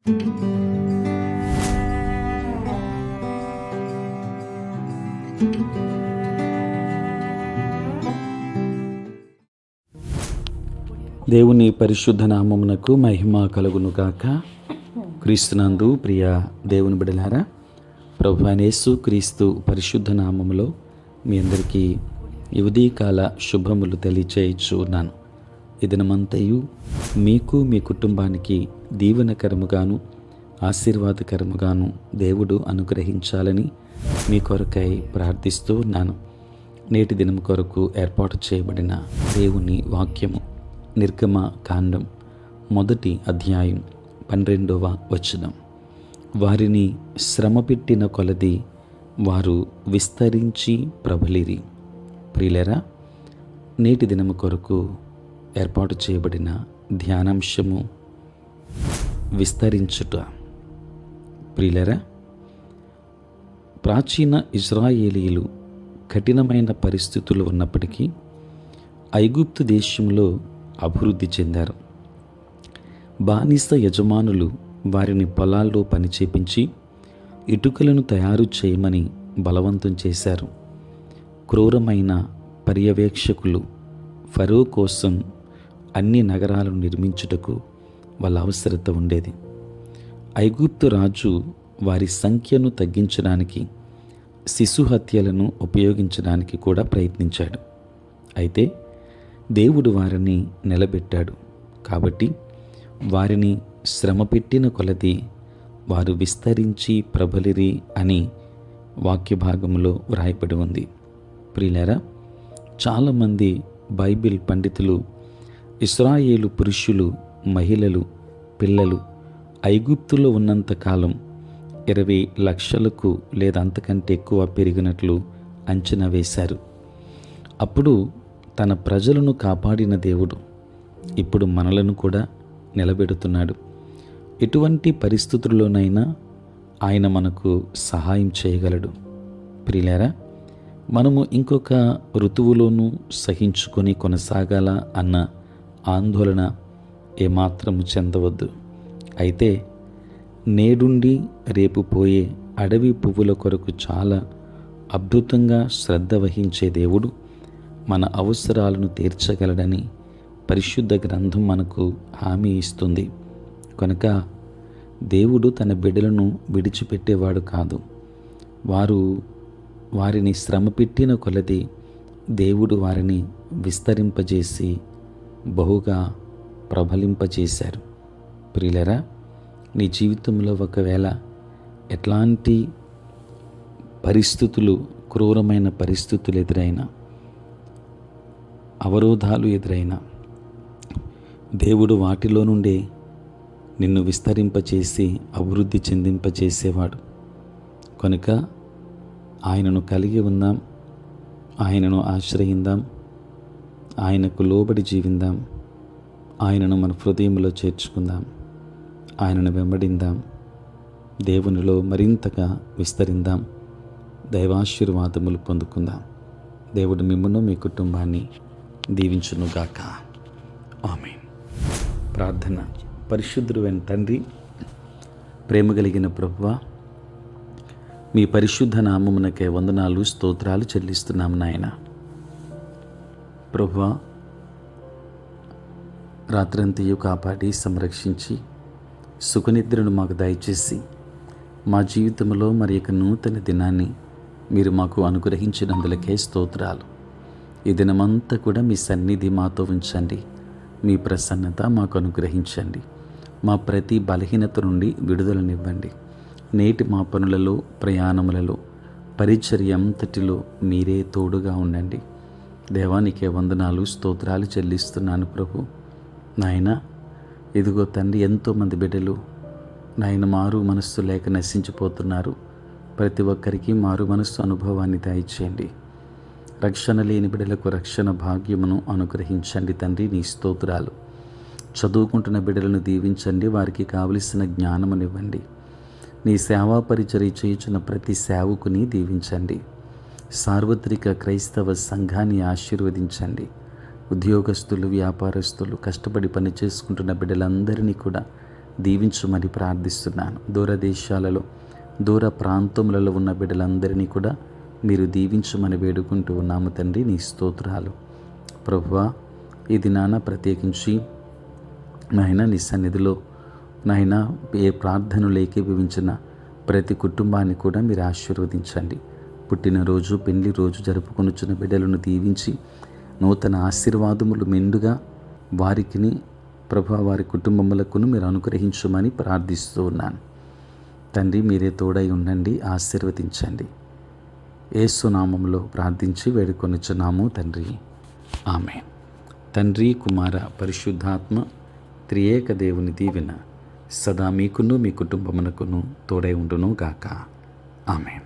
దేవుని పరిశుద్ధ నామమునకు మహిమ కలుగును గాక. క్రీస్తునందు ప్రియ దేవుని బిడ్డలారా, ప్రభువైన యేసు క్రీస్తు పరిశుద్ధ నామములో మీ అందరికీ ఈ ఉదయకాల శుభములు తెలియచేయుచున్నాను. ఈ దినమంతయు మీకు మీ కుటుంబానికి దీవెనకరముగాను ఆశీర్వాదకరముగాను దేవుడు అనుగ్రహించాలని మీ కొరకై ప్రార్థిస్తూ ఉన్నాను. నేటి దినం కొరకు ఏర్పాటు చేయబడిన దేవుని వాక్యము నిర్గమ కాండం 1వ అధ్యాయం 12వ వచనం. వారిని శ్రమపెట్టిన కొలది వారు విస్తరించి ప్రబలిరి. ప్రియులరా, నేటి దినము కొరకు ఏర్పాటు చేయబడిన ధ్యానాంశము విస్తరించుట. ప్రియులరా, ప్రాచీన ఇజ్రాయేలీయులు కఠినమైన పరిస్థితులు ఉన్నప్పటికీ ఐగుప్తు దేశంలో అభివృద్ధి చెందారు. బానిస యజమానులు వారిని పొలాల్లో పనిచేపించి ఇటుకలను తయారు చేయమని బలవంతం చేశారు. క్రూరమైన పర్యవేక్షకులు ఫరో కోసం అన్ని నగరాలను నిర్మించుటకు వాళ్ళ అవసరత ఉండేది. ఐగుప్తు రాజు వారి సంఖ్యను తగ్గించడానికి శిశు హత్యలను ఉపయోగించడానికి కూడా ప్రయత్నించాడు. అయితే దేవుడు వారిని నిలబెట్టాడు. కాబట్టి వారిని శ్రమపెట్టిన కొలది వారు విస్తరించి ప్రబలిరి అని వాక్య భాగంలో వ్రాయబడి ఉంది. ప్రియులారా, చాలామంది బైబిల్ పండితులు ఇశ్రాయేలు పురుషులు, మహిళలు, పిల్లలు ఐగుప్తులో ఉన్నంతకాలం 20 లక్షలకు లేదా అంతకంటే ఎక్కువ పెరిగినట్లు అంచనా వేశారు. అప్పుడు తన ప్రజలను కాపాడిన దేవుడు ఇప్పుడు మనలను కూడా నిలబెడుతున్నాడు. ఎటువంటి పరిస్థితుల్లోనైనా ఆయన మనకు సహాయం చేయగలడు. ప్రియులారా, మనము ఇంకొక ఋతువులోనూ సహించుకొని కొనసాగాల అన్న ఆందోళన ఏమాత్రము చెందవద్దు. అయితే నేడుండి రేపు పోయే అడవి పువ్వుల కొరకు చాలా అద్భుతంగా శ్రద్ధ వహించే దేవుడు మన అవసరాలను తీర్చగలడని పరిశుద్ధ గ్రంథం మనకు హామీ ఇస్తుంది. కనుక దేవుడు తన బిడ్డలను విడిచిపెట్టేవాడు కాదు. వారిని శ్రమపెట్టిన కొలది దేవుడు వారిని విస్తరింపజేసి బహుగా ప్రబలింపజేశారు. ప్రియులరా, నీ జీవితంలో ఒకవేళ ఎట్లాంటి పరిస్థితులు, క్రూరమైన పరిస్థితులు ఎదురైనా, అవరోధాలు ఎదురైనా, దేవుడు వాటిలో నుండే నిన్ను విస్తరింపచేసి అభివృద్ధి చెందింపచేసేవాడు. కనుక ఆయనను కలిగి ఉందాం, ఆయనను ఆశ్రయిందాం, ఆయనకు లోబడి జీవిందాం, ఆయనను మన హృదయంలో చేర్చుకుందాం, ఆయనను వెంబడిందాం, దేవునిలో మరింతగా విస్తరిందాం, దైవాశీర్వాదములు పొందుకుందాం. దేవుడు మిమ్మును మీ కుటుంబాన్ని దీవించునుగాక. ఆమేన్. ప్రార్థన. పరిశుద్ధుడైన తండ్రి, ప్రేమ కలిగిన ప్రభువా, మీ పరిశుద్ధ నామమునకే వందనాలు, స్తోత్రాలు చెల్లిస్తున్నాము నాయన. ప్రభువా, రాత్రంతయు కాపాడి సంరక్షించి సుఖనిద్రను మాకు దయచేసి మా జీవితంలో మరి యొక్క నూతన దినాన్ని మీరు మాకు అనుగ్రహించినందులకే స్తోత్రాలు. ఈ దినమంతా కూడా మీ సన్నిధి మాతో ఉంచండి. మీ ప్రసన్నత మాకు అనుగ్రహించండి. మా ప్రతి బలహీనత నుండి విడుదలనివ్వండి. నేటి మా పనులలో, ప్రయాణములలో, పరిచర్య అంతటిలో మీరే తోడుగా ఉండండి. దేవానికే వందనాలు, స్తోత్రాలు చెల్లిస్తున్నాను ప్రభు. నాయన, ఇదిగో తండ్రి, ఎంతోమంది బిడ్డలు నాయన మారు మనస్సు లేక నశించిపోతున్నారు. ప్రతి ఒక్కరికి మారు మనస్సు అనుభవాన్ని దయచేయండి. రక్షణ లేని బిడ్డలకు రక్షణ భాగ్యమును అనుగ్రహించండి తండ్రి. నీ స్తోత్రాలు. చదువుకుంటున్న బిడ్డలను దీవించండి, వారికి కావలసిన జ్ఞానమునివ్వండి. నీ సేవా పరిచర్య చేయుచున్న ప్రతి సేవకుని దీవించండి. సార్వత్రిక క్రైస్తవ సంఘాన్ని ఆశీర్వదించండి. ఉద్యోగస్తులు, వ్యాపారస్తులు, కష్టపడి పని చేసుకుంటున్న బిడ్డలందరినీ కూడా దీవించమని ప్రార్థిస్తున్నాను. దూరదేశాలలో దూర ప్రాంతములలో ఉన్న బిడ్డలందరినీ కూడా మీరు దీవించమని వేడుకుంటూ ఉన్నాము తండ్రి. నీ స్తోత్రాలు ప్రభువా. ఈ దినాన ప్రత్యేకించి నాయన నీ సన్నిధిలో నాయన ఏ ప్రార్థనలు ఏకీభవించిన ప్రతి కుటుంబాన్ని కూడా మీరు ఆశీర్వదించండి. పుట్టినరోజు పెళ్లి రోజు జరుపుకొనుచున్న బిడ్డలను దీవించి నూతన ఆశీర్వాదములు మెండుగా వారికిని ప్రభు వారి కుటుంబములకును మీరు అనుగ్రహించమని ప్రార్థిస్తూ ఉన్నాను తండ్రి. మీరే తోడై ఉండండి, ఆశీర్వదించండి. యేసు నామములో ప్రార్థించి వేడుకొనుచున్నాము తండ్రి, ఆమేన్. తండ్రి, కుమార, పరిశుద్ధాత్మ త్రియేక దేవుని దీవెన సదా మీకును మీ కుటుంబమునకును తోడై ఉండును గాక. ఆమేన్.